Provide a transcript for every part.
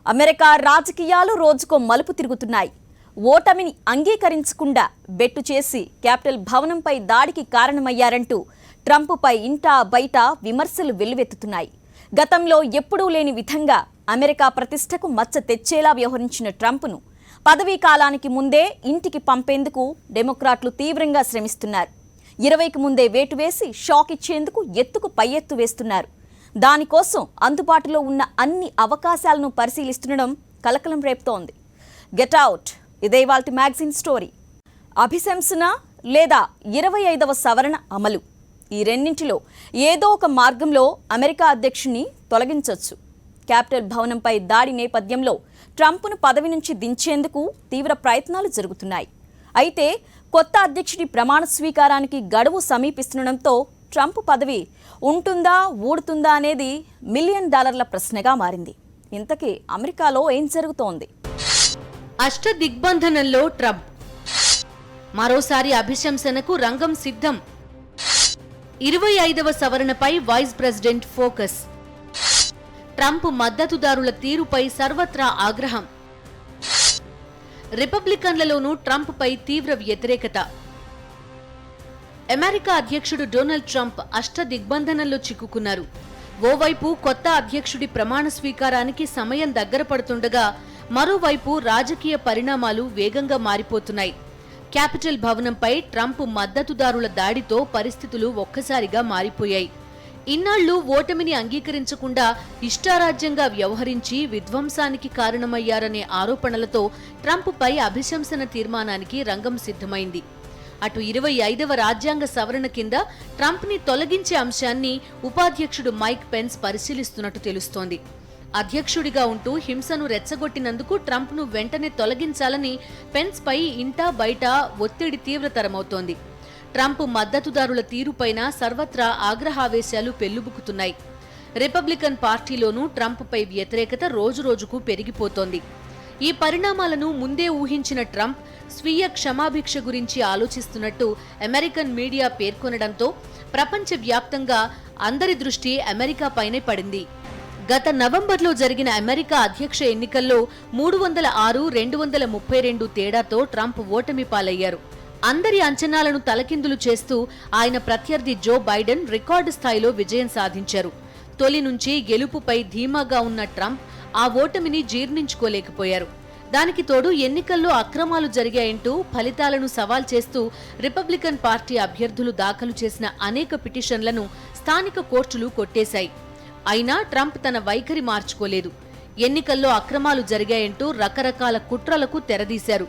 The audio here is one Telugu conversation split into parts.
అమెరికా రాజకీయాలు రోజుకో మలుపు తిరుగుతున్నాయి. ఓటమిని అంగీకరించకుండా బెట్టు చేసి క్యాపిటల్ భవనంపై దాడికి కారణమయ్యారంటూ ట్రంప్పై ఇంటా బయట విమర్శలు వెల్లువెత్తుతున్నాయి. గతంలో ఎప్పుడూ లేని విధంగా అమెరికా ప్రతిష్టకు మచ్చ తెచ్చేలా వ్యవహరించిన ట్రంప్ను పదవీ కాలానికి ముందే ఇంటికి పంపేందుకు డెమోక్రాట్లు తీవ్రంగా శ్రమిస్తున్నారు. 20కి ముందే వేటు వేసి షాక్ ఇచ్చేందుకు ఎత్తుకు పై ఎత్తు వేస్తున్నారు. దానికోసం అందుబాటులో ఉన్న అన్ని అవకాశాలను పరిశీలిస్తుండడం కలకలం రేపుతోంది. గెట్ అవుట్ ఇదే ఇవాల్టి మ్యాగజైన్ స్టోరీ. అభిశంసన లేదా 25వ సవరణ అమలు, ఈ రెండింటిలో ఏదో ఒక మార్గంలో అమెరికా అధ్యక్షుడిని తొలగించొచ్చు. క్యాపిటల్ భవనంపై దాడి నేపథ్యంలో ట్రంప్ను పదవి నుంచి దించేందుకు తీవ్ర ప్రయత్నాలు జరుగుతున్నాయి. అయితే కొత్త అధ్యక్షుడి ప్రమాణ స్వీకారానికి గడువు సమీపిస్తుండటంతో ట్రంప్ పదవి ఉంటుందా ఊడుతుందా అనేది $1 మిలియన్ ప్రశ్నగా మారింది. ఇంతకీ అమెరికాలో ఏం జరుగుతోంది? అష్ట దిగ్బంధనంలో ట్రంప్ మరోసారి అభిశంసనకు రంగం సిద్ధం. 25వ సవరణపై వైస్ ప్రెసిడెంట్ ఫోకస్. ట్రంప్ మద్దతుదారుల తీరుపై సర్వత్రా ఆగ్రహం. రిపబ్లికన్లలోనూ ట్రంప్పై తీవ్ర వ్యతిరేకత. అమెరికా అధ్యక్షుడు డొనాల్డ్ ట్రంప్ అష్ట దిగ్బంధనంలో చిక్కుకున్నారు. ఓవైపు కొత్త అధ్యక్షుడి ప్రమాణ స్వీకారానికి సమయం దగ్గర పడుతుండగా, మరోవైపు రాజకీయ పరిణామాలు వేగంగా మారిపోతున్నాయి. క్యాపిటల్ భవనంపై ట్రంప్ మద్దతుదారుల దాడితో పరిస్థితులు ఒక్కసారిగా మారిపోయాయి. ఇన్నాళ్లు ఓటమిని అంగీకరించకుండా ఇష్టారాజ్యంగా వ్యవహరించి విధ్వంసానికి కారణమయ్యారనే ఆరోపణలతో ట్రంప్పై అభిశంసన తీర్మానానికి రంగం సిద్ధమైంది. అటు 25వ రాజ్యాంగ సవరణ కింద ట్రంప్ని తొలగించే అంశాన్ని ఉపాధ్యక్షుడు మైక్ పెన్స్ పరిశీలిస్తున్నట్టు తెలుస్తోంది. అధ్యక్షుడిగా ఉంటూ హింసను రెచ్చగొట్టినందుకు ట్రంప్ను వెంటనే తొలగించాలని పెన్స్ పై ఇంటా బయట ఒత్తిడి తీవ్రతరమవుతోంది. ట్రంప్ మద్దతుదారుల తీరుపైన సర్వత్రా ఆగ్రహావేశాలు పెల్లుబుకుతున్నాయి. రిపబ్లికన్ పార్టీలోనూ ట్రంప్పై వ్యతిరేకత రోజురోజుకు పెరిగిపోతోంది. ఈ పరిణామాలను ముందే ఊహించిన ట్రంప్ స్వీయ క్షమాభిక్ష గురించి ఆలోచిస్తున్నట్టు అమెరికన్ మీడియా పేర్కొనడంతో ప్రపంచవ్యాప్తంగా అందరి దృష్టి అమెరికాపైనే పడింది. గత నవంబర్లో జరిగిన అమెరికా అధ్యక్ష ఎన్నికల్లో 306-232 తేడాతో ట్రంప్ ఓటమి పాలయ్యారు. అందరి అంచనాలను తలకిందులు చేస్తూ ఆయన ప్రత్యర్థి జో బైడెన్ రికార్డు స్థాయిలో విజయం సాధించారు. తొలి నుంచి గెలుపుపై ధీమాగా ఉన్న ట్రంప్ ఆ ఓటమిని జీర్ణించుకోలేకపోయారు. దానికి తోడు ఎన్నికల్లో అక్రమాలు జరిగాయంటూ ఫలితాలను సవాల్ చేస్తూ రిపబ్లికన్ పార్టీ అభ్యర్థులు దాఖలు చేసిన అనేక పిటిషన్లను స్థానిక కోర్టులు కొట్టేశాయి. అయినా ట్రంప్ తన వైఖరి మార్చుకోలేదు. ఎన్నికల్లో అక్రమాలు జరిగాయంటూ రకరకాల కుట్రలకు తెరదీశారు.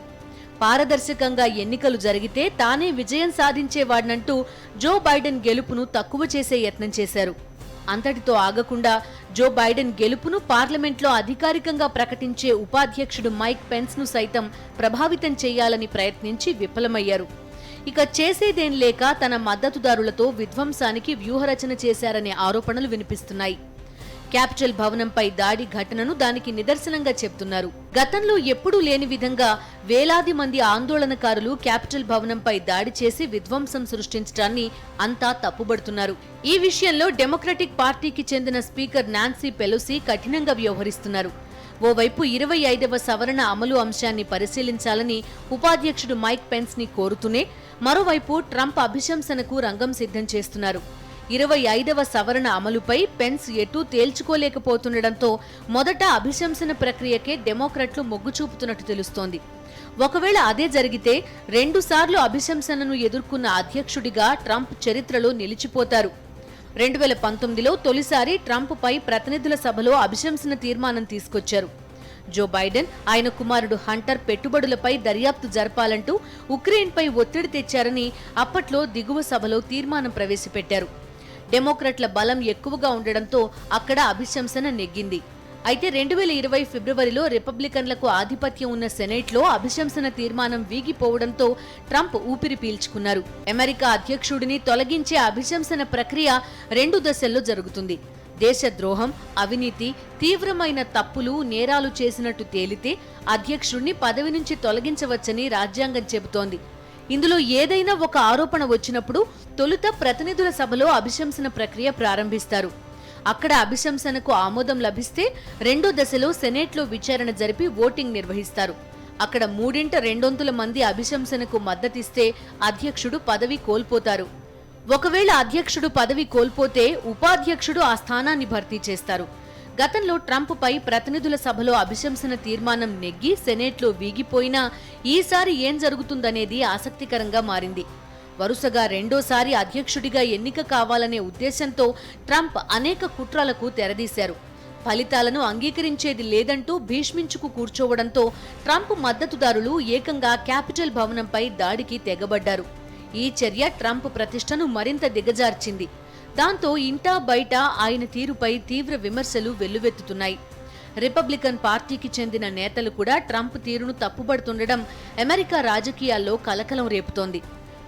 పారదర్శకంగా ఎన్నికలు జరిగితే తానే విజయం సాధించేవాడినంటూ జో బైడెన్ గెలుపును తక్కువ చేసే యత్నం చేశారు. అంతటితో ఆగకుండా జో బైడెన్ గెలుపును పార్లమెంట్లో అధికారికంగా ప్రకటించే ఉపాధ్యక్షుడు మైక్ పెన్స్ ను సైతం ప్రభావితం చేయాలని ప్రయత్నించి విఫలమయ్యారు. ఇక చేసేదేం లేక తన మద్దతుదారులతో విధ్వంసానికి వ్యూహరచన చేశారనే ఆరోపణలు వినిపిస్తున్నాయి. క్యాపిటల్ భవనంపై దాడి ఘటనను దానికి నిదర్శనంగా చెప్తున్నారు. గతంలో ఎప్పుడూ లేని విధంగా వేలాది మంది ఆందోళనకారులు క్యాపిటల్ భవనంపై దాడి చేసి విధ్వంసం సృష్టించడాన్ని అంతా తప్పుబడుతున్నారు. ఈ విషయంలో డెమోక్రటిక్ పార్టీకి చెందిన స్పీకర్ నాన్సీ పెలోసి కఠినంగా వ్యవహరిస్తున్నారు. ఓవైపు 25వ సవరణ అమలు అంశాన్ని పరిశీలించాలని ఉపాధ్యక్షుడు మైక్ పెన్స్ ని కోరుతూనే, మరోవైపు ట్రంప్ అభిశంసనకు రంగం సిద్ధం చేస్తున్నారు. 25వ సవరణ అమలుపై పెన్స్ ఎటూ తేల్చుకోలేకపోతుండటంతో మొదట అభిశంసన ప్రక్రియకే డెమోక్రట్లు మొగ్గు చూపుతున్నట్టు తెలుస్తోంది. ఒకవేళ అదే జరిగితే 2 సార్లు అభిశంసనను ఎదుర్కొన్న అధ్యక్షుడిగా ట్రంప్ చరిత్రలో నిలిచిపోతారు. 2019లో తొలిసారి ట్రంప్పై ప్రతినిధుల సభలో అభిశంసన తీర్మానం తీసుకొచ్చారు. జో బైడెన్, ఆయన కుమారుడు హంటర్ పెట్టుబడులపై దర్యాప్తు జరపాలంటూ ఉక్రెయిన్పై ఒత్తిడి తెచ్చారని అప్పట్లో దిగువ సభలో తీర్మానం ప్రవేశపెట్టారు. డెమోక్రట్ల బలం ఎక్కువగా ఉండడంతో అక్కడ అభిశంసన నెగ్గింది. అయితే 2020 ఫిబ్రవరిలో రిపబ్లికన్లకు ఆధిపత్యం ఉన్న సెనేట్లో అభిశంసన తీర్మానం వీగిపోవడంతో ట్రంప్ ఊపిరి పీల్చుకున్నారు. అమెరికా అధ్యక్షుడిని తొలగించే అభిశంసన ప్రక్రియ 2 దశల్లో జరుగుతుంది. దేశద్రోహం, అవినీతి, తీవ్రమైన తప్పులు, నేరాలు చేసినట్టు తేలితే అధ్యక్షుడిని పదవి నుంచి తొలగించవచ్చని రాజ్యాంగం చెబుతోంది. ఇందులో ఏదైనా ఒక ఆరోపణ వచ్చినప్పుడు తొలుత ప్రతినిధుల సభలో అభిశంసన ప్రక్రియ ప్రారంభిస్తారు. అక్కడ అభిశంసనకు ఆమోదం లభిస్తే రెండో దశలో సెనేట్లో విచారణ జరిపి ఓటింగ్ నిర్వహిస్తారు. అక్కడ 2/3 మంది అభిశంసనకు మద్దతిస్తే అధ్యక్షుడు పదవి కోల్పోతారు. ఒకవేళ అధ్యక్షుడు పదవి కోల్పోతే ఉపాధ్యక్షుడు ఆ స్థానాన్ని భర్తీ చేస్తారు. గతంలో ట్రంప్ పై ప్రతినిధుల సభలో అభిశంసన తీర్మానం నెగ్గి సెనేట్లో వీగిపోయినా ఈసారి ఏం జరుగుతుందనేది ఆసక్తికరంగా మారింది. వరుసగా రెండోసారి అధ్యక్షుడిగా ఎన్నిక కావాలనే ఉద్దేశంతో ట్రంప్ అనేక కుట్రలకు తెరదీశారు. ఫలితాలను అంగీకరించేది లేదంటూ భీష్మించుకు కూర్చోవడంతో ట్రంప్ మద్దతుదారులు ఏకంగా క్యాపిటల్ భవనంపై దాడికి తెగబడ్డారు. ఈ చర్య ట్రంప్ ప్రతిష్టను మరింత దిగజార్చింది. దాంతో ఇంటా బయట ఆయన తీరుపై తీవ్ర విమర్శలు వెల్లువెత్తుతున్నాయి. రిపబ్లికన్ పార్టీకి చెందిన నేతలు కూడా ట్రంప్ తీరును తప్పుబడుతుండడం అమెరికా రాజకీయాల్లో కలకలం రేపుతోంది.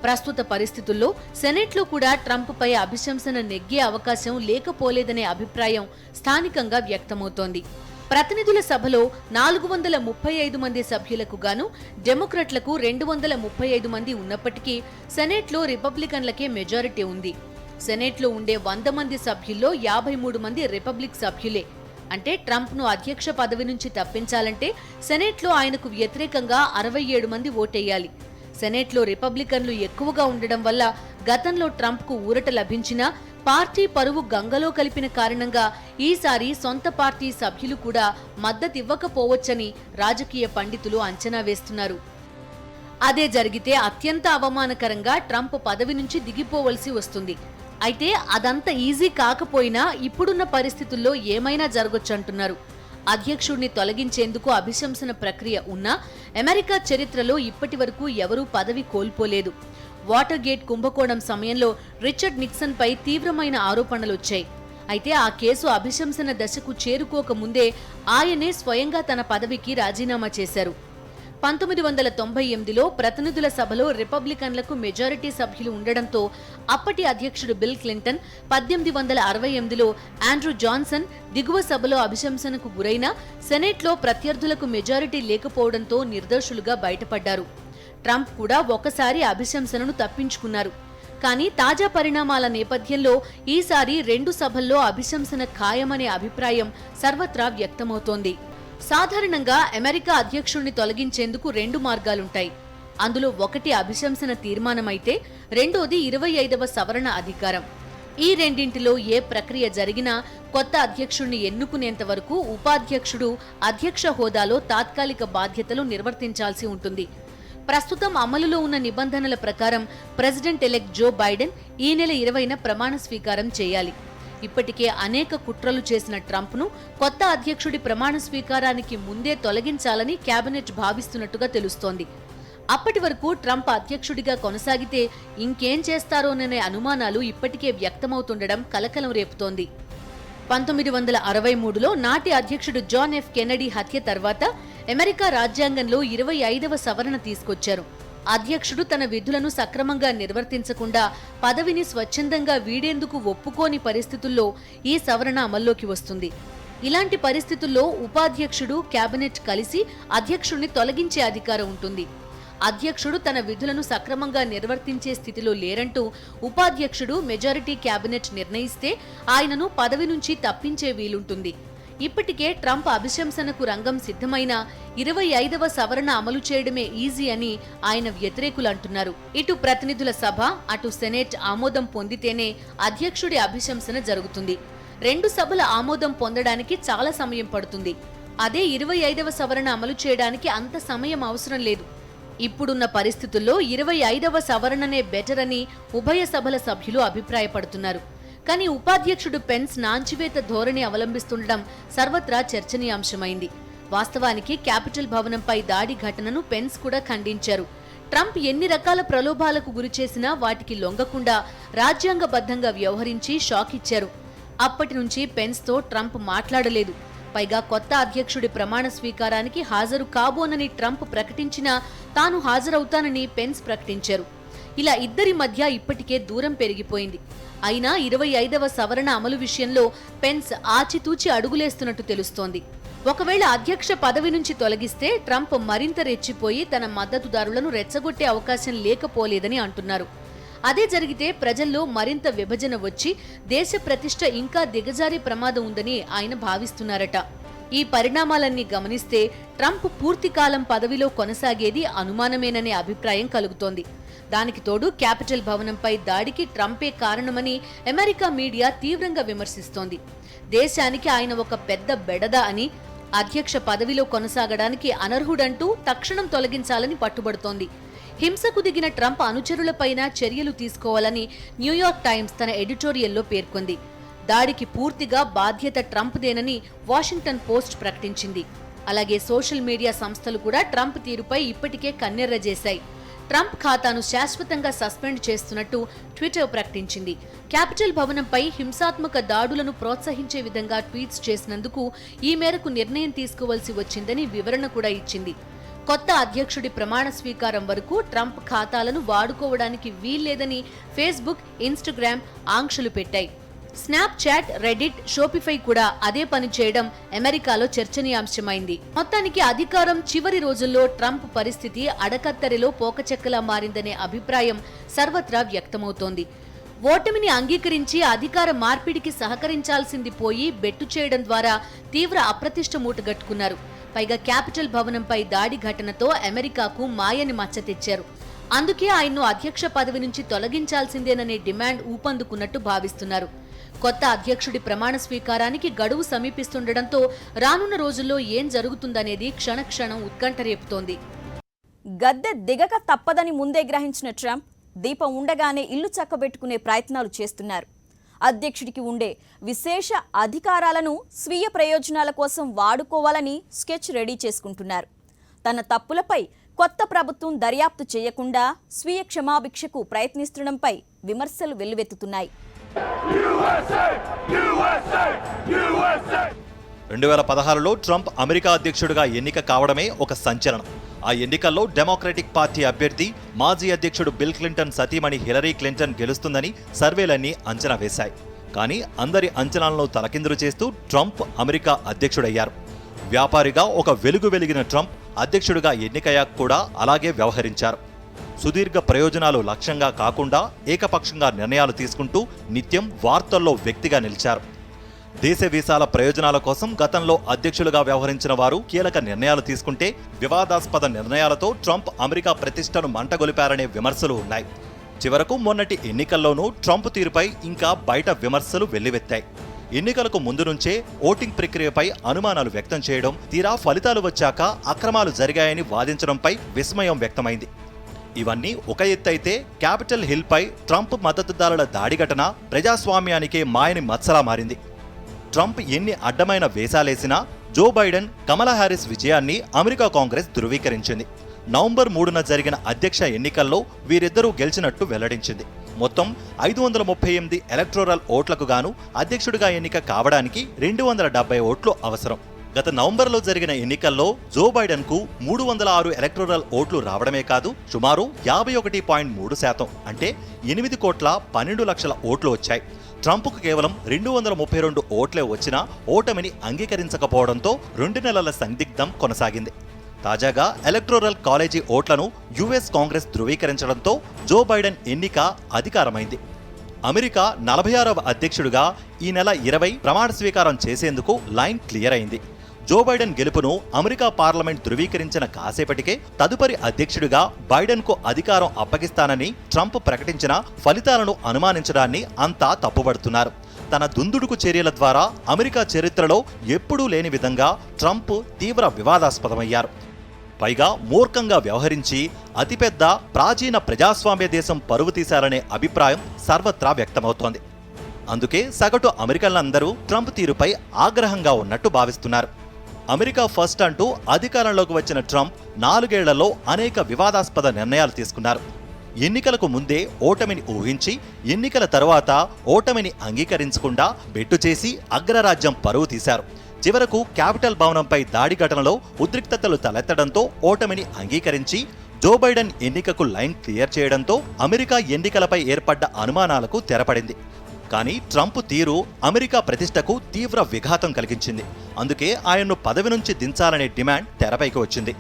ప్రస్తుత పరిస్థితుల్లో సెనెట్లో కూడా ట్రంప్ పై అభిశంసన నెగ్గే అవకాశం లేకపోలేదనే అభిప్రాయం స్థానికంగా వ్యక్తమవుతోంది. ప్రతినిధుల సభలో 435 మంది సభ్యులకు గాను డెమోక్రట్లకు 235 మంది ఉన్నప్పటికీ సెనేట్లో రిపబ్లికన్లకే మెజారిటీ ఉంది. సెనేట్లో ఉండే 100 మంది సభ్యుల్లో 53 మంది రిపబ్లిక్ సభ్యులే. అంటే ట్రంప్ను అధ్యక్ష పదవి నుంచి తప్పించాలంటే సెనేట్లో ఆయనకు వ్యతిరేకంగా 67 మంది ఓటేయాలి. సెనేట్లో రిపబ్లికన్లు ఎక్కువగా ఉండడం వల్ల గతంలో ట్రంప్కు ఊరట లభించినా పార్టీ పరువు గంగలో కలిపిన కారణంగా ఈసారి సొంత పార్టీ సభ్యులు కూడా మద్దతివ్వకపోవచ్చని రాజకీయ పండితులు అంచనా వేస్తున్నారు. అదే జరిగితే అత్యంత అవమానకరంగా ట్రంప్ పదవి నుంచి దిగిపోవలసి వస్తుంది. అయితే అదంత ఈజీ కాకపోయినా ఇప్పుడున్న పరిస్థితుల్లో ఏమైనా జరగొచ్చంటున్నారు. అధ్యక్షుడిని తొలగించేందుకు అభిశంసన ప్రక్రియ ఉన్నా అమెరికా చరిత్రలో ఇప్పటి వరకు ఎవరూ పదవి కోల్పోలేదు. వాటర్ గేట్ కుంభకోణం సమయంలో రిచర్డ్ నిక్సన్ పై తీవ్రమైన ఆరోపణలొచ్చాయి. అయితే ఆ కేసు అభిశంసన దశకు చేరుకోక ముందే ఆయనే స్వయంగా తన పదవికి రాజీనామా చేశారు. 1998లో ప్రతినిధుల సభలో రిపబ్లికన్లకు మెజారిటీ సభ్యులు ఉండడంతో అప్పటి అధ్యక్షుడు బిల్ క్లింటన్, 1868లో ఆండ్రూ జాన్సన్ దిగువ సభలో అభిశంసనకు గురైనా సెనేట్లో ప్రత్యర్థులకు మెజారిటీ లేకపోవడంతో నిర్దోషులుగా బయటపడ్డారు. ట్రంప్ కూడా ఒకసారి అభిశంసనను తప్పించుకున్నారు. కానీ తాజా పరిణామాల నేపథ్యంలో ఈసారి 2 సభల్లో అభిశంసన ఖాయమనే అభిప్రాయం సర్వత్రా వ్యక్తమవుతోంది. సాధారణంగా అమెరికా అధ్యక్షుడిని తొలగించేందుకు 2 మార్గాలుంటాయి. అందులో ఒకటి అభిశంసన తీర్మానమైతే రెండోది 25వ సవరణ అధికారం. ఈ రెండింటిలో ఏ ప్రక్రియ జరిగినా కొత్త అధ్యక్షుడిని ఎన్నుకునేంత వరకు ఉపాధ్యక్షుడు అధ్యక్ష హోదాలో తాత్కాలిక బాధ్యతలు నిర్వర్తించాల్సి ఉంటుంది. ప్రస్తుతం అమలులో ఉన్న నిబంధనల ప్రకారం ప్రెసిడెంట్ ఎలెక్ట్ జో బైడెన్ ఈ నెల 20న ప్రమాణ స్వీకారం చేయాలి. ఇప్పటికే అనేక కుట్రలు చేసిన ట్రంప్ను కొత్త అధ్యక్షుడి ప్రమాణ స్వీకారానికి ముందే తొలగించాలని కేబినెట్ భావిస్తున్నట్టుగా తెలుస్తోంది. అప్పటి వరకు ట్రంప్ అధ్యక్షుడిగా కొనసాగితే ఇంకేం చేస్తారోననే అనుమానాలు ఇప్పటికే వ్యక్తమవుతుండడం కలకలం రేపుతోంది. 1963లో నాటి అధ్యక్షుడు జాన్ ఎఫ్ కెనడీ హత్య తర్వాత అమెరికా రాజ్యాంగంలో 25వ సవరణ తీసుకొచ్చారు. అధ్యక్షుడు తన విధులను సక్రమంగా నిర్వర్తించకుండా పదవిని స్వచ్ఛందంగా వీడేందుకు ఒప్పుకోని పరిస్థితుల్లో ఈ సవరణ అమల్లోకి వస్తుంది. ఇలాంటి పరిస్థితుల్లో ఉపాధ్యక్షుడు, కేబినెట్ కలిసి అధ్యక్షుడిని తొలగించే అధికారం ఉంటుంది. అధ్యక్షుడు తన విధులను సక్రమంగా నిర్వర్తించే స్థితిలో లేరంటూ ఉపాధ్యక్షుడు, మెజారిటీ కేబినెట్ నిర్ణయిస్తే ఆయనను పదవి నుంచి తప్పించే వీలుంటుంది. ఇప్పటికే ట్రంప్ అభిశంసనకు రంగం సిద్ధమైన 25వ సవరణ అమలు చేయడమే ఈజీ అని ఆయన వ్యతిరేకులు అంటున్నారు. ఇటు ప్రతినిధుల సభ, అటు సెనేట్ ఆమోదం పొందితేనే అధ్యక్షుడి అభిశంసన జరుగుతుంది. 2 సభల ఆమోదం పొందడానికి చాలా సమయం పడుతుంది. అదే 25వ సవరణ అమలు చేయడానికి అంత సమయం అవసరం లేదు. ఇప్పుడున్న పరిస్థితుల్లో 25వ సవరణనే బెటర్ అని ఉభయ సభల సభ్యులు అభిప్రాయపడుతున్నారు. కానీ ఉపాధ్యక్షుడు పెన్స్ నాంచివేత ధోరణి అవలంబిస్తుండడం సర్వత్రా చర్చనీయాంశమైంది. వాస్తవానికి క్యాపిటల్ భవనంపై దాడి ఘటనను పెన్స్ కూడా ఖండించారు. ట్రంప్ ఎన్ని రకాల ప్రలోభాలకు గురిచేసినా వాటికి లొంగకుండా రాజ్యాంగబద్ధంగా వ్యవహరించి షాక్ ఇచ్చారు. అప్పటి నుంచి పెన్స్తో ట్రంప్ మాట్లాడలేదు. పైగా కొత్త అధ్యక్షుడి ప్రమాణ స్వీకారానికి హాజరు కాబోనని ట్రంప్ ప్రకటించినా తాను హాజరవుతానని పెన్స్ ప్రకటించారు. ఇలా ఇద్దరి మధ్య ఇప్పటికే దూరం పెరిగిపోయింది. అయినా 25వ సవరణ అమలు విషయంలో పెన్స్ ఆచితూచి అడుగులేస్తున్నట్టు తెలుస్తోంది. ఒకవేళ అధ్యక్ష పదవి నుంచి తొలగిస్తే ట్రంప్ మరింత రెచ్చిపోయి తన మద్దతుదారులను రెచ్చగొట్టే అవకాశం లేకపోలేదని అంటున్నారు. అదే జరిగితే ప్రజల్లో మరింత విభజన వచ్చి దేశ ప్రతిష్ట ఇంకా దిగజారే ప్రమాదం ఉందని ఆయన భావిస్తున్నారట. ఈ పరిణామాలన్నీ గమనిస్తే ట్రంప్ పూర్తికాలం పదవిలో కొనసాగేది అనుమానమేననే అభిప్రాయం కలుగుతోంది. దానికి తోడు క్యాపిటల్ భవనంపై దాడికి ట్రంపే కారణమని అమెరికా మీడియా తీవ్రంగా విమర్శిస్తోంది. దేశానికి ఆయన ఒక పెద్ద బెడద అని, అధ్యక్ష పదవిలో కొనసాగడానికి అనర్హుడంటూ తక్షణం తొలగించాలని పట్టుబడుతోంది. హింసకు దిగిన ట్రంప్ అనుచరులపైన చర్యలు తీసుకోవాలని న్యూయార్క్ టైమ్స్ తన ఎడిటోరియల్లో పేర్కొంది. దాడికి పూర్తిగా బాధ్యత ట్రంప్దేనని వాషింగ్టన్ పోస్ట్ ప్రకటించింది. అలాగే సోషల్ మీడియా సంస్థలు కూడా ట్రంప్ తీరుపై ఇప్పటికే కన్నెర్రజేశాయి. ట్రంప్ ఖాతాను శాశ్వతంగా సస్పెండ్ చేస్తున్నట్టు ట్విట్టర్ ప్రకటించింది. క్యాపిటల్ భవనంపై హింసాత్మక దాడులను ప్రోత్సహించే విధంగా ట్వీట్స్ చేసినందుకు ఈ మేరకు నిర్ణయం తీసుకోవాల్సి వచ్చిందని వివరణ కూడా ఇచ్చింది. కొత్త అధ్యక్షుడి ప్రమాణ స్వీకారం వరకు ట్రంప్ ఖాతాలను వాడుకోవడానికి వీల్లేదని ఫేస్బుక్, ఇన్స్టాగ్రామ్ ఆంక్షలు పెట్టాయి. స్నాప్చాట్, రెడిట్, షోపిఫై కూడా అదే పని చేయడం అమెరికాలో చర్చనీయాంశమైంది. మొత్తానికి అధికారం చివరి రోజుల్లో ట్రంప్ పరిస్థితి అడకత్తెరలో పోకచెక్కలా మారిందనే అభిప్రాయం సర్వత్రా వ్యక్తమవుతోంది. ఓటమిని అంగీకరించి అధికార మార్పిడికి సహకరించాల్సింది పోయి బెట్టు చేయడం ద్వారా తీవ్ర అప్రతిష్ట మూటగట్టుకున్నారు. పైగా క్యాపిటల్ భవనంపై దాడి ఘటనతో అమెరికాకు మాయని మచ్చ తెచ్చారు. అందుకే ఆయన్ను అధ్యక్ష పదవి నుంచి తొలగించాల్సిందేననే డిమాండ్ ఊపందుకున్నట్టు భావిస్తున్నారు. కొత్త అధ్యక్షుడి ప్రమాణ స్వీకారానికి గడువు సమీపిస్తుండటంతో రానున్న రోజుల్లో ఏం జరుగుతుందనేది క్షణక్షణం ఉత్కంఠ రేపుతోంది. గద్దె దిగక తప్పదని ముందే గ్రహించిన ట్రంప్ దీపం ఉండగానే ఇల్లు చక్కబెట్టుకునే ప్రయత్నాలు చేస్తున్నారు. అధ్యక్షుడికి ఉండే విశేష అధికారాలను స్వీయ ప్రయోజనాల కోసం వాడుకోవాలని స్కెచ్ రెడీ చేసుకుంటున్నారు. తన తప్పులపై కొత్త ప్రభుత్వం దర్యాప్తు చేయకుండా స్వీయ క్షమాభిక్షకు ప్రయత్నిస్తుండడంపై విమర్శలు వెల్లువెత్తుతున్నాయి. 2016లో ట్రంప్ అమెరికా అధ్యక్షుడిగా ఎన్నిక కావడమే ఒక సంచలనం. ఆ ఎన్నికల్లో డెమోక్రటిక్ పార్టీ అభ్యర్థి మాజీ అధ్యక్షుడు బిల్ క్లింటన్ సతీమణి హిలరీ క్లింటన్ గెలుస్తుందని సర్వేలన్నీ అంచనా వేశాయి. కానీ అందరి అంచనాలను తలకిందులు చేస్తూ ట్రంప్ అమెరికా అధ్యక్షుడయ్యారు. వ్యాపారిగా ఒక వెలుగు వెలిగిన ట్రంప్ అధ్యక్షుడిగా ఎన్నికయ్యాక కూడా అలాగే వ్యవహరించారు. సుదీర్ఘ ప్రయోజనాలు లక్ష్యంగా కాకుండా ఏకపక్షంగా నిర్ణయాలు తీసుకుంటూ నిత్యం వార్తల్లో వ్యక్తిగా నిలిచారు. దేశ వీసాల ప్రయోజనాల కోసం గతంలో అధ్యక్షులుగా వ్యవహరించిన వారు కీలక నిర్ణయాలు తీసుకుంటే వివాదాస్పద నిర్ణయాలతో ట్రంప్ అమెరికా ప్రతిష్టను మంటగొలిపారనే విమర్శలు ఉన్నాయి. చివరకు మొన్నటి ఎన్నికల్లోనూ ట్రంప్ తీరుపై ఇంకా బయట విమర్శలు వెల్లువెత్తాయి. ఎన్నికలకు ముందు నుంచే ఓటింగ్ ప్రక్రియపై అనుమానాలు వ్యక్తం చేయడం, తీరా ఫలితాలు వచ్చాక అక్రమాలు జరిగాయని వాదించడంపై విస్మయం వ్యక్తమైంది. ఇవన్నీ ఒక ఎత్తైతే క్యాపిటల్ హిల్పై ట్రంప్ మద్దతుదారుల దాడి ఘటన ప్రజాస్వామ్యానికే మాయని మచ్చలా మారింది. ట్రంప్ ఎన్ని అడ్డమైన వేషాలేసినా జో బైడెన్, కమలా హ్యారిస్ విజయాన్ని అమెరికా కాంగ్రెస్ ధృవీకరించింది. నవంబర్ 3న జరిగిన అధ్యక్ష ఎన్నికల్లో వీరిద్దరూ గెలిచినట్టు వెల్లడించింది. మొత్తం 538 ఎలక్టోరల్ ఓట్లకు గాను అధ్యక్షుడిగా ఎన్నిక కావడానికి 270 ఓట్లు అవసరం. గత నవంబర్లో జరిగిన ఎన్నికల్లో జో బైడెన్కు 306 ఎలక్టోరల్ ఓట్లు రావడమే కాదు, సుమారు 51.3% అంటే 8,12,00,000 ఓట్లు వచ్చాయి. ట్రంప్కు కేవలం 232 ఓట్లే వచ్చినా ఓటమిని అంగీకరించకపోవడంతో 2 నెలల సందిగ్ధం కొనసాగింది. తాజాగా ఎలక్టోరల్ కాలేజీ ఓట్లను యుఎస్ కాంగ్రెస్ ధృవీకరించడంతో జో బైడెన్ ఎన్నిక అధికారమైంది. అమెరికా 46వ అధ్యక్షుడిగా ఈ నెల 20 ప్రమాణ స్వీకారం చేసేందుకు లైన్ క్లియర్ అయింది. జో బైడెన్ గెలుపును అమెరికా పార్లమెంట్ ధృవీకరించిన కాసేపటికే తదుపరి అధ్యక్షుడిగా బైడెన్కు అధికారం అప్పగిస్తానని ట్రంప్ ప్రకటించిన ఫలితాలను అనుమానించడాన్ని అంతా తప్పుబడుతున్నారు. తన దుందుడుకు చర్యల ద్వారా అమెరికా చరిత్రలో ఎప్పుడూ లేని విధంగా ట్రంప్ తీవ్ర వివాదాస్పదమయ్యారు. పైగా మూర్ఖంగా వ్యవహరించి అతిపెద్ద ప్రాచీన ప్రజాస్వామ్య దేశం పరువు తీశారనే అభిప్రాయం సర్వత్రా వ్యక్తమవుతోంది. అందుకే సగటు అమెరికన్లందరూ ట్రంప్ తీరుపై ఆగ్రహంగా ఉన్నట్టు భావిస్తున్నారు. అమెరికా ఫస్ట్ అంటూ అధికారంలోకి వచ్చిన ట్రంప్ 4 ఏళ్లలో అనేక వివాదాస్పద నిర్ణయాలు తీసుకున్నారు. ఎన్నికలకు ముందే ఓటమిని ఊహించి, ఎన్నికల తరువాత ఓటమిని అంగీకరించకుండా బెట్టు చేసి అగ్రరాజ్యం పరువు తీశారు. చివరకు క్యాపిటల్ భవనంపై దాడి ఘటనలో ఉద్రిక్తతలు తలెత్తడంతో ఓటమిని అంగీకరించి జో బైడెన్ ఎన్నికకు లైన్ క్లియర్ చేయడంతో అమెరికా ఎన్నికలపై ఏర్పడ్డ అనుమానాలకు తెరపడింది. కానీ ట్రంప్ తీరు అమెరికా ప్రతిష్టకు తీవ్ర విఘాతం కలిగించింది. అందుకే ఆయన్ను పదవి నుంచి దించాలనే డిమాండ్ తెరపైకి వచ్చింది.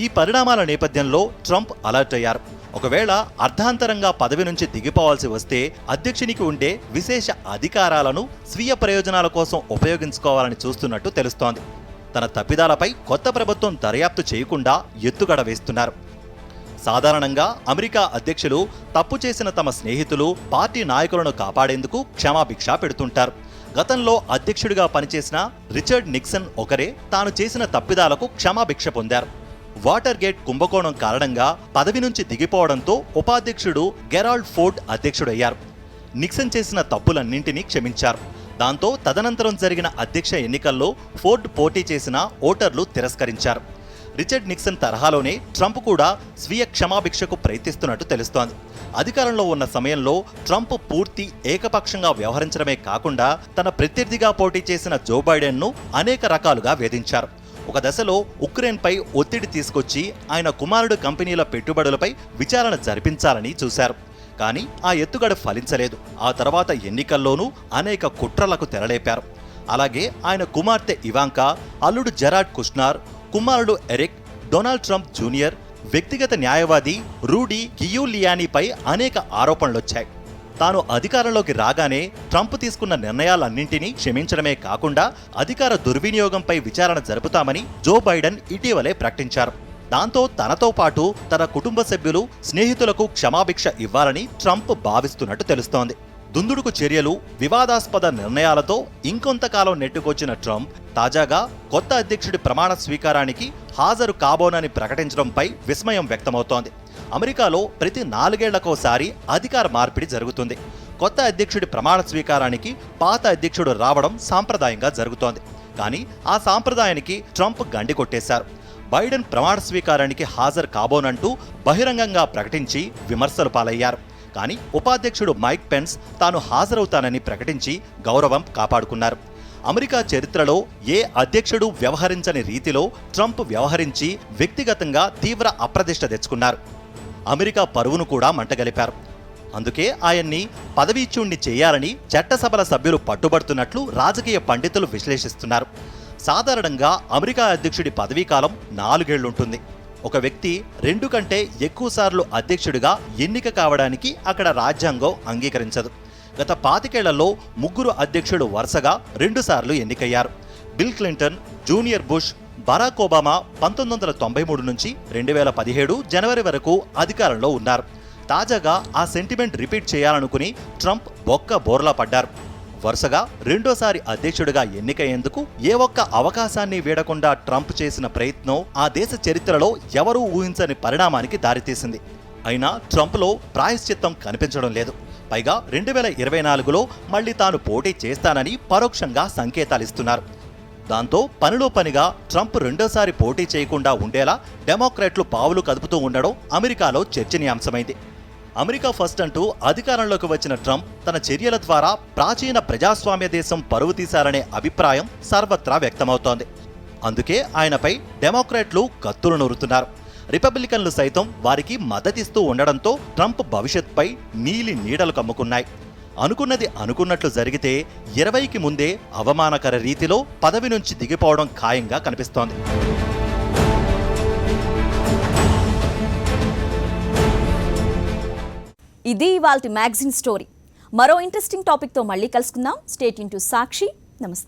ఈ పరిణామాల నేపథ్యంలో ట్రంప్ అలర్ట్ అయ్యారు. ఒకవేళ అర్ధాంతరంగా పదవి నుంచి దిగిపోవాల్సి వస్తే అధ్యక్షునికి ఉండే విశేష అధికారాలను స్వీయ ప్రయోజనాల కోసం ఉపయోగించుకోవాలని చూస్తున్నట్టు తెలుస్తోంది. తన తప్పిదాలపై కొత్త ప్రభుత్వం దర్యాప్తు చేయకుండా ఎత్తుగడ వేస్తున్నారు. సాధారణంగా అమెరికా అధ్యక్షులు తప్పు చేసిన తమ స్నేహితులు, పార్టీ నాయకులను కాపాడేందుకు క్షమాభిక్ష పెడుతుంటారు. గతంలో అధ్యక్షుడిగా పనిచేసిన రిచర్డ్ నిక్సన్ ఒకరే తాను చేసిన తప్పిదాలకు క్షమాభిక్ష పొందారు. వాటర్ గేట్ కుంభకోణం కారణంగా పదవి నుంచి దిగిపోవడంతో ఉపాధ్యక్షుడు గెరాల్డ్ ఫోర్డ్ అధ్యక్షుడయ్యారు. నిక్సన్ చేసిన తప్పులన్నింటినీ క్షమించారు. దాంతో తదనంతరం జరిగిన అధ్యక్ష ఎన్నికల్లో ఫోర్డ్ పోటీ చేసిన ఓటర్లు తిరస్కరించారు. రిచర్డ్ నిక్సన్ తరహాలోనే ట్రంప్ కూడా స్వీయ క్షమాభిక్షకు ప్రయత్నిస్తున్నట్టు తెలుస్తోంది. అధికారంలో ఉన్న సమయంలో ట్రంప్ పూర్తి ఏకపక్షంగా వ్యవహరించడమే కాకుండా తన ప్రత్యర్థిగా పోటీ చేసిన జో బైడెన్ను అనేక రకాలుగా వేధించారు. ఒక దశలో ఉక్రెయిన్పై ఒత్తిడి తీసుకొచ్చి ఆయన కుమారుడు కంపెనీల పెట్టుబడులపై విచారణ జరిపించాలని చూశారు. కానీ ఆ ఎత్తుగడ ఫలించలేదు. ఆ తర్వాత ఎన్నికల్లోనూ అనేక కుట్రలకు తెరలేపారు. అలాగే ఆయన కుమార్తె ఇవాంకా, అల్లుడు జెరార్డ్ కుష్నర్, కుమారుడు ఎరిక్, డొనాల్డ్ ట్రంప్ జూనియర్, వ్యక్తిగత న్యాయవాది రూడీ గియులియానీపై అనేక ఆరోపణలొచ్చాయి. తాను అధికారంలోకి రాగానే ట్రంప్ తీసుకున్న నిర్ణయాలన్నింటినీ క్షమించడమే కాకుండా అధికార దుర్వినియోగంపై విచారణ జరుపుతామని జో బైడెన్ ఇటీవలే ప్రకటించారు. దాంతో తనతో పాటు తన కుటుంబ సభ్యులు, స్నేహితులకు క్షమాభిక్ష ఇవ్వాలని ట్రంప్ భావిస్తున్నట్టు తెలుస్తోంది. దుందుడుకు చర్యలు, వివాదాస్పద నిర్ణయాలతో ఇంకొంతకాలం నెట్టుకొచ్చిన ట్రంప్ తాజాగా కొత్త అధ్యక్షుడి ప్రమాణ స్వీకారానికి హాజరు కాబోనని ప్రకటించడంపై విస్మయం వ్యక్తమవుతోంది. అమెరికాలో ప్రతి 4 ఏళ్లకోసారి అధికార మార్పిడి జరుగుతుంది. కొత్త అధ్యక్షుడి ప్రమాణ స్వీకారానికి పాత అధ్యక్షుడు రావడం సాంప్రదాయంగా జరుగుతోంది. కానీ ఆ సాంప్రదాయానికి ట్రంప్ గండి కొట్టేశారు. బైడెన్ ప్రమాణ స్వీకారానికి హాజరు కాబోనంటూ బహిరంగంగా ప్రకటించి విమర్శలు పాలయ్యారు. కానీ ఉపాధ్యక్షుడు మైక్ పెన్స్ తాను హాజరవుతానని ప్రకటించి గౌరవం కాపాడుకున్నారు. అమెరికా చరిత్రలో ఏ అధ్యక్షుడు వ్యవహరించని రీతిలో ట్రంప్ వ్యవహరించి వ్యక్తిగతంగా తీవ్ర అప్రదిష్ట తెచ్చుకున్నారు. అమెరికా పరువును కూడా మంటగలిపారు. అందుకే ఆయన్ని పదవీచ్యుణ్ణి చేయాలని చట్టసభల సభ్యులు పట్టుబడుతున్నట్లు రాజకీయ పండితులు విశ్లేషిస్తున్నారు. సాధారణంగా అమెరికా అధ్యక్షుడి పదవీకాలం 4 ఏళ్లుంటుంది. ఒక వ్యక్తి 2 కంటే ఎక్కువసార్లు అధ్యక్షుడిగా ఎన్నిక కావడానికి అక్కడ రాజ్యాంగం అంగీకరించదు. గత 25 ఏళ్లలో 3 అధ్యక్షులు వరుసగా 2 సార్లు ఎన్నికయ్యారు. Bill Clinton, junior Bush, Barack Obama 1993 నుంచి 2017 జనవరి వరకు అధికారంలో ఉన్నారు. తాజాగా ఆ సెంటిమెంట్ రిపీట్ చేయాలనుకుని ట్రంప్ బోర్లా పడ్డారు. వరుసగా 2వ అధ్యక్షుడిగా ఎన్నికయ్యేందుకు ఏ ఒక్క అవకాశాన్ని వీడకుండా ట్రంప్ చేసిన ప్రయత్నం ఆ దేశ చరిత్రలో ఎవరూ ఊహించని పరిణామానికి దారితీసింది. అయినా ట్రంప్లో ప్రాయశ్చిత్తం కనిపించడం లేదు. పైగా 2024లో మళ్లీ తాను పోటీ చేస్తానని పరోక్షంగా సంకేతాలిస్తున్నారు. దాంతో పనిలో పనిగా ట్రంప్ 2వ పోటీ చేయకుండా ఉండేలా డెమోక్రాట్లు పావులు కదుపుతూ ఉండడం అమెరికాలో చర్చనీయాంశమైంది. అమెరికా ఫస్ట్ అంటూ అధికారంలోకి వచ్చిన ట్రంప్ తన చర్యల ద్వారా ప్రాచీన ప్రజాస్వామ్య దేశం పరువు తీశారనే అభిప్రాయం సర్వత్రా వ్యక్తమవుతోంది. అందుకే ఆయనపై డెమోక్రాట్లు కత్తులు నూరుతున్నారు. రిపబ్లికన్లు సైతం వారికి మద్దతిస్తూ ఉండడంతో ట్రంప్ భవిష్యత్పై నీలి నీడలు కమ్ముకున్నాయి. అనుకున్నది అనుకున్నట్లు జరిగితే 20కి ముందే అవమానకర రీతిలో పదవి నుంచి దిగిపోవడం ఖాయంగా కనిపిస్తోంది. ఇది ఇవాల్టి మ్యాగజైన్ స్టోరీ. మరో ఇంట్రెస్టింగ్ టాపిక్తో మళ్ళీ కలుసుకుందాం. స్టే ట్యూన్ టు సాక్షి. నమస్తే.